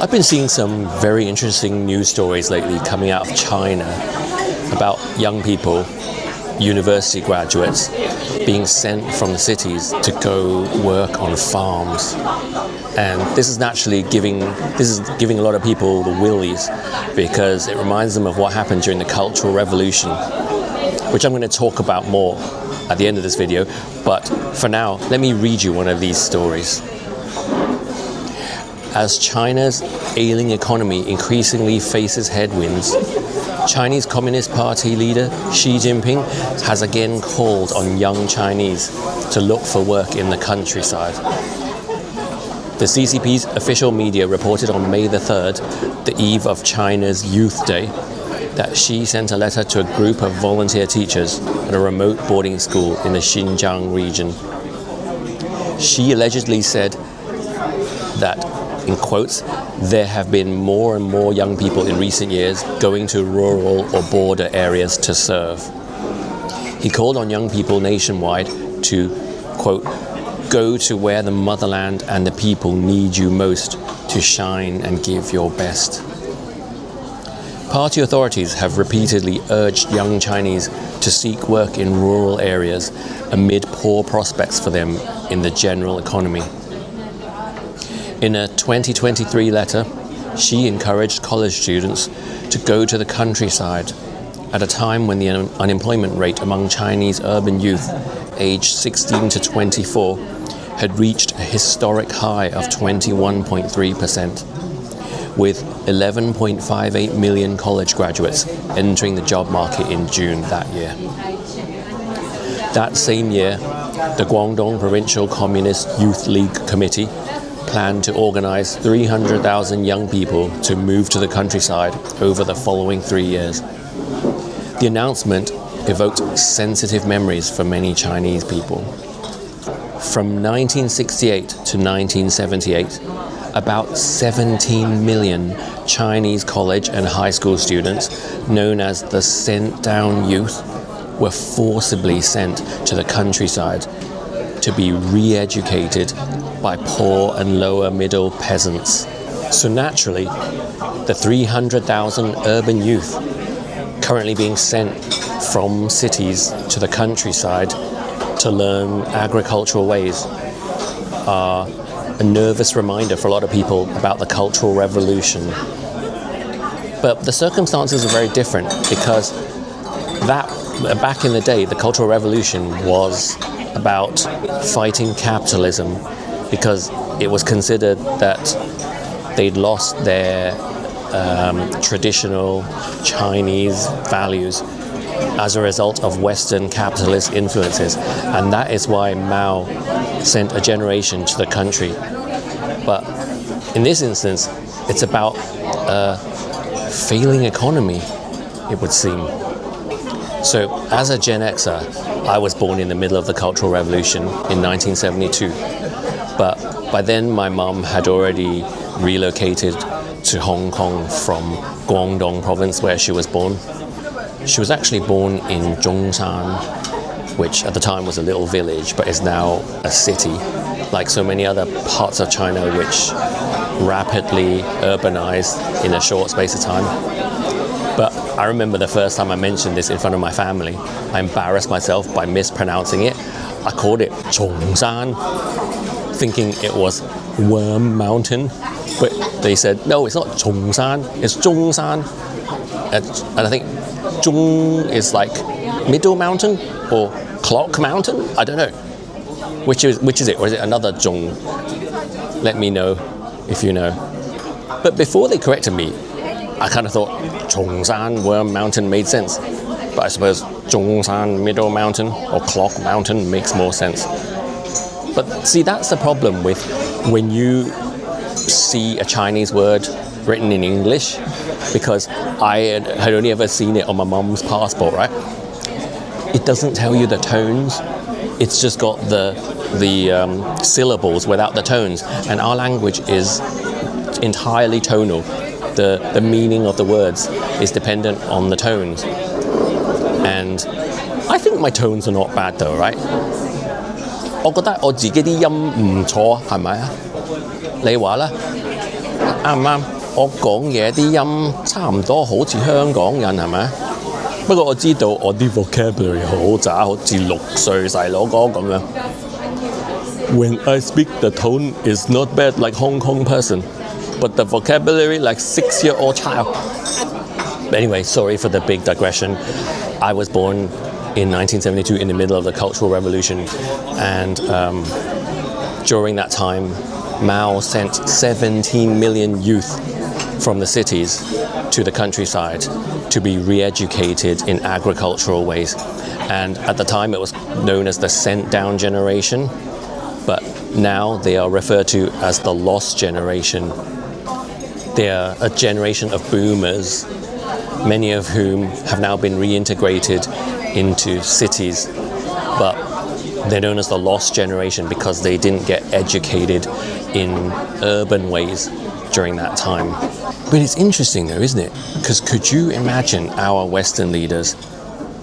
I've been seeing some very interesting news stories lately coming out of China about young people, university graduates, being sent from the cities to go work on farms. And this is giving a lot of people the willies, because it reminds them of what happened during the Cultural Revolution, which I'm going to talk about more at the end of this video. But for now, let me read you one of these stories. As China's ailing economy increasingly faces headwinds, Chinese Communist Party leader Xi Jinping has again called on young Chinese to look for work in the countryside. The CCP's official media reported on May the 3rd, the eve of China's Youth Day, that Xi sent a letter to a group of volunteer teachers at a remote boarding school in the Xinjiang region. Xi allegedly said that, in quotes, there have been more and more young people in recent years going to rural or border areas to serve. He called on young people nationwide to, quote, go to where the motherland and the people need you most to shine and give your best. Party authorities have repeatedly urged young Chinese to seek work in rural areas amid poor prospects for them in the general economy. In a 2023 letter, Xi encouraged college students to go to the countryside at a time when the unemployment rate among Chinese urban youth aged 16 to 24 had reached a historic high of 21.3%, with 11.58 million college graduates entering the job market in June that year. That same year, the Guangdong Provincial Communist Youth League Committee planned to organize 300,000 young people to move to the countryside over the following 3 years. The announcement evoked sensitive memories for many Chinese people. From 1968 to 1978, about 17 million Chinese college and high school students, known as the sent down youth, were forcibly sent to the countryside to be re-educated by poor and lower middle peasants. So naturally, the 300,000 urban youth currently being sent from cities to the countryside to learn agricultural ways are a nervous reminder for a lot of people about the Cultural Revolution. But the circumstances are very different, because back in the day, the Cultural Revolution was about fighting capitalism, because it was considered that they'd lost their traditional Chinese values as a result of Western capitalist influences, and that is why Mao sent a generation to the country. But in this instance, it's about a failing economy, it would seem. So as a Gen Xer, I was born in the middle of the Cultural Revolution in 1972. But by then, my mum had already relocated to Hong Kong from Guangdong province, where she was born. She was actually born in Zhongshan, which at the time was a little village, but is now a city, like so many other parts of China which rapidly urbanized in a short space of time. But I remember the first time I mentioned this in front of my family, I embarrassed myself by mispronouncing it. I called it Zhongshan, thinking it was Worm Mountain, but they said, no, it's not Zhongshan, it's Zhongshan. And I think Zhong is like middle mountain or clock mountain, I don't know. Which is it, or is it another Zhong? Let me know if you know. But before they corrected me, I kind of thought Zhongshan, Worm Mountain made sense. But I suppose Zhongshan, Middle Mountain or Clock Mountain makes more sense. But see, that's the problem with when you see a Chinese word written in English, because I had only ever seen it on my mum's passport, right? It doesn't tell you the tones. It's just got the syllables without the tones. And our language is entirely tonal. The meaning of the words is dependent on the tones. And I think my tones are not bad though, right? 我覺得我自己啲音唔錯，係咪啊？你話啦？啱唔啱？我講嘢啲音差唔多好似香港人係咪？不過我知道我啲 vocabulary 好渣，好似6歲細佬哥咁樣。When I speak, the tone is not bad like Hong Kong person, but the vocabulary like 6-year-old child. Anyway, sorry for the big digression. I was born in 1972 in the middle of the Cultural Revolution, and during that time, Mao sent 17 million youth from the cities to the countryside to be re-educated in agricultural ways. And at the time it was known as the sent down generation, but now they are referred to as the lost generation. They are a generation of boomers, many of whom have now been reintegrated into cities, but they're known as the lost generation because they didn't get educated in urban ways during that time. But it's interesting though, isn't it? Because could you imagine our Western leaders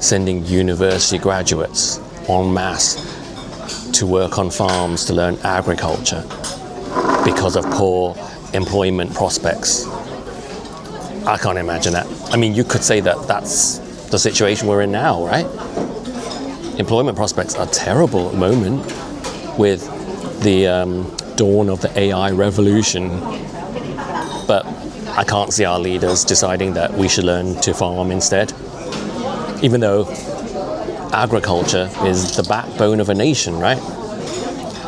sending university graduates en masse to work on farms to learn agriculture because of poor employment prospects? I can't imagine that. I mean, you could say that that's the situation we're in now, right? Employment prospects are terrible at the moment with the dawn of the AI revolution. But I can't see our leaders deciding that we should learn to farm instead. Even though agriculture is the backbone of a nation, right?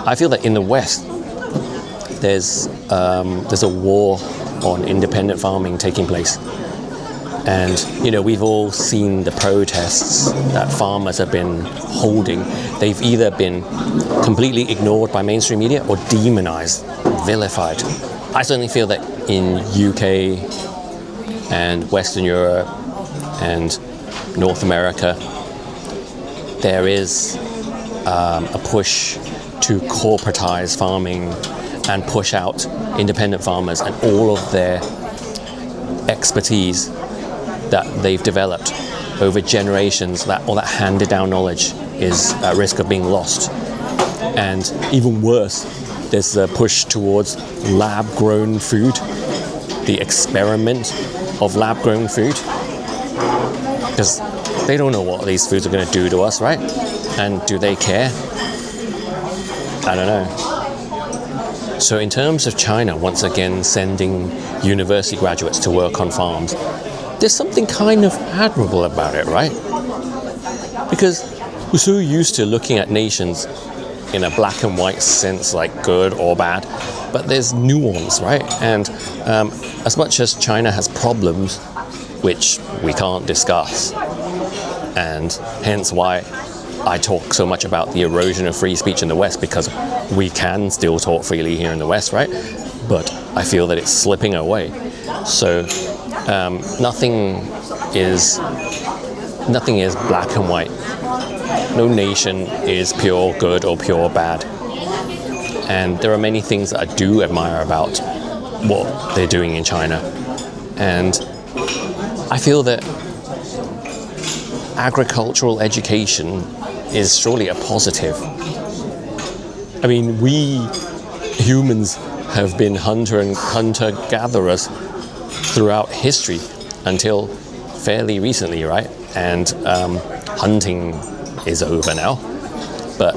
I feel that in the West, there's a war on independent farming taking place. And, you know, we've all seen the protests that farmers have been holding. They've either been completely ignored by mainstream media or demonized, vilified. I certainly feel that in UK and Western Europe and North America, there is a push to corporatize farming and push out independent farmers and all of their expertise that they've developed over generations, that all that handed down knowledge is at risk of being lost. And even worse, there's a push towards lab-grown food, the experiment of lab-grown food, because they don't know what these foods are going to do to us, right? And do they care? I don't know. So in terms of China, once again sending university graduates to work on farms, there's something kind of admirable about it, right? Because we're so used to looking at nations in a black and white sense, like good or bad, but there's nuance, right? And as much as China has problems, which we can't discuss, and hence why I talk so much about the erosion of free speech in the West, because we can still talk freely here in the West, right? But I feel that it's slipping away. So nothing is black and white. No nation is pure good or pure bad. And there are many things that I do admire about what they're doing in China. And I feel that agricultural education is surely a positive. I mean, we humans have been hunter-gatherers throughout history until fairly recently, right? And hunting is over now, but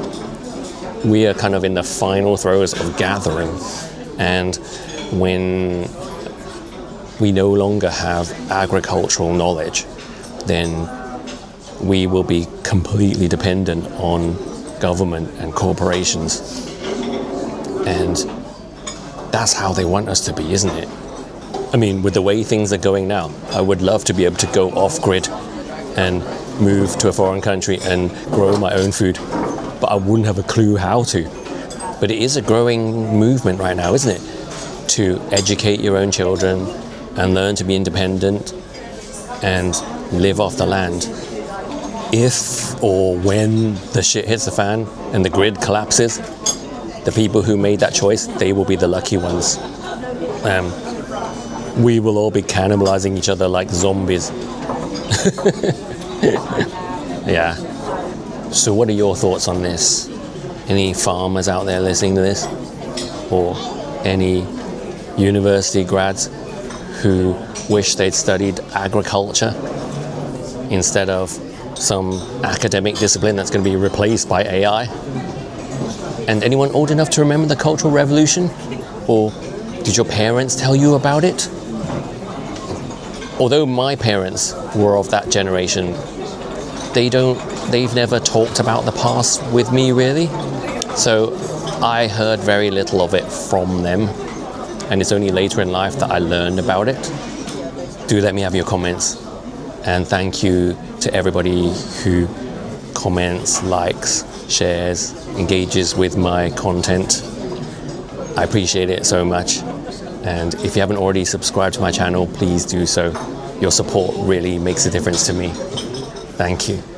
we are kind of in the final throes of gathering, and when we no longer have agricultural knowledge, then we will be completely dependent on government and corporations, and that's how they want us to be, isn't it? I mean, with the way things are going now, I would love to be able to go off-grid and move to a foreign country and grow my own food, but I wouldn't have a clue how to. But it is a growing movement right now, isn't it? To educate your own children and learn to be independent and live off the land. If or when the shit hits the fan and the grid collapses, the people who made that choice, they will be the lucky ones. We will all be cannibalizing each other like zombies. Yeah. So what are your thoughts on this? Any farmers out there listening to this? Or any university grads who wish they'd studied agriculture instead of some academic discipline that's going to be replaced by AI. And anyone old enough to remember the Cultural Revolution? Or did your parents tell you about it? Although my parents were of that generation, they've never talked about the past with me really. So I heard very little of it from them. And it's only later in life that I learned about it. Do let me have your comments. And thank you to everybody who comments, likes, shares, engages with my content. I appreciate it so much. And if you haven't already subscribed to my channel, please do so. Your support really makes a difference to me. Thank you.